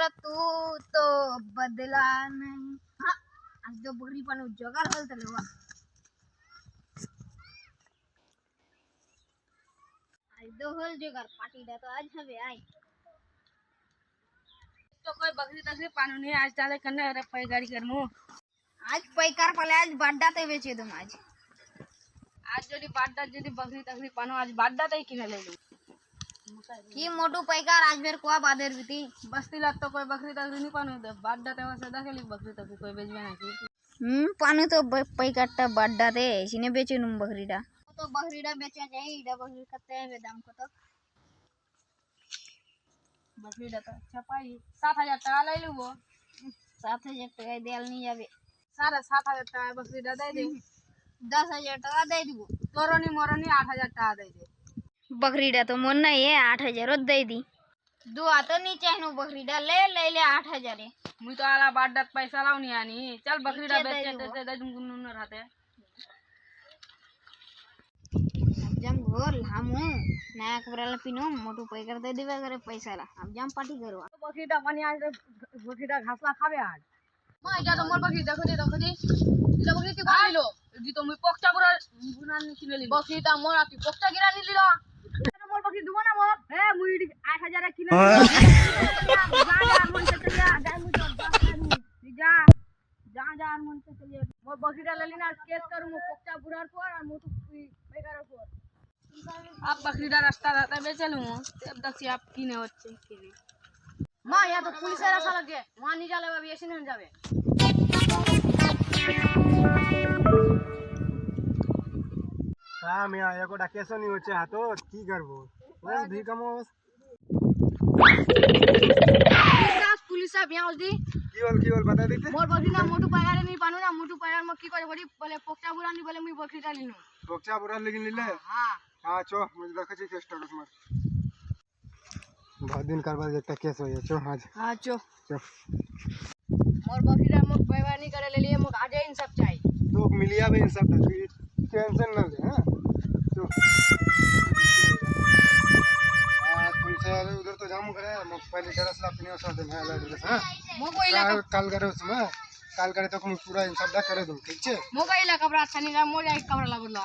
पर तू तो बदला नहीं। हाँ, आज तो बकरी पण जगार हलत लेवा। आज तो हल जगार पार्टी दा तो आज हवे आई। तो कोई बकरी तकरी पानु नहीं आज चाले करने अरे पै गाड़ी करमु आज पैकार पले आज बाड्डा ते बेचे तुम आज जदी बाड्डा जदी बकरी तकरी पानु आज बाड्डा तई किने ले लू की मोटू पैकार आज बेर कोआ बादेर बीती बस्ती लत तो कोई बकरी तकरी नहीं पानु दे बाड्डा ते वसे दखेली बकरी तकरी कोई बेचबे ना की पानु तो पैकारटा बाड्डा ते सिने बेचे नुम बकरीडा तो बकरीडा बेचा जाए इडा बकरी कते है दाम को तो बकरीडा तो छपाई 7000 टाका ले लू वो 7000 টাকা দেল নি যাবে 7000 টাকা बकरीडा दे दे 10000 টাকা दे দিব तोरनी मोरनी 8000 टाका दे दे बकरीडा तो मन नहीं है 8000 दे दी दो तो नीचे नु बकरीडा ले ले ले 8000 मुई तो आला बाड्डा पैसा लावनी आनी चल बकरीडा बेचे दे दे तुम न रहते जम घोर हमू नया कपड़ा पिनो मोटू पैकर दे देबे करे पैसा ला हम जम पार्टी करवा बकरीडा पानी आज बकरीडा घासला खाबे आज मा जा तो मोर बकरी देखो दे इला बकरी ती गाली लो दी तो मुई पक्का बुरा बुनानी किने ली बकरीडा मोर आती पक्का गिरानी लिलो मोर बकरी दुबो ना मोर ए मुई 8000 किने जा जा मन से चलिए मोर बकरीडा ले लेना केस करू मो पक्का बुरार पर और मोटू बेकार पर आप बकरीडा रास्ता रहता बेचे लूं अब दक्षी आप किने होच्छे किने मां यहां तो पुलिस रास्ता लगे वहां नहीं जाले अभी ऐसे नहीं जावे काम या एको डाकेसो नहीं होचे हातो की करबो बस भी कमोस पुलिस आप यहां जल्दी की बोल बता देते मोर बकरी ना मोटू पगारे नहीं पानु ना मोटू पगार म की करे बड़ी बोले पोक्टा बुरा नहीं बोले मुई बकरी डालिनु पोक्चा बुरा लेकिन लिले हां हां चो मुझे देखा छी केस स्टेटस मार बहुत दिन करबा एकटा केस होय चो आज हां चो चो मोर बकरी ना मो व्यवहार नहीं करे ले लिए मो आज इन सब चाहिए तो मिलिया बे इन सब टेंशन ना ले हां चो पुलिस उधर तो जाम करे मो पहले टेरेस ला पिने साथ में हां मो को इलाका काल करे उसमें काल करे तो पूरा इन सब करे दूं ठीक छे मो का इलाका कपड़ा अच्छा नहीं मो जाए कपड़ा ला बोला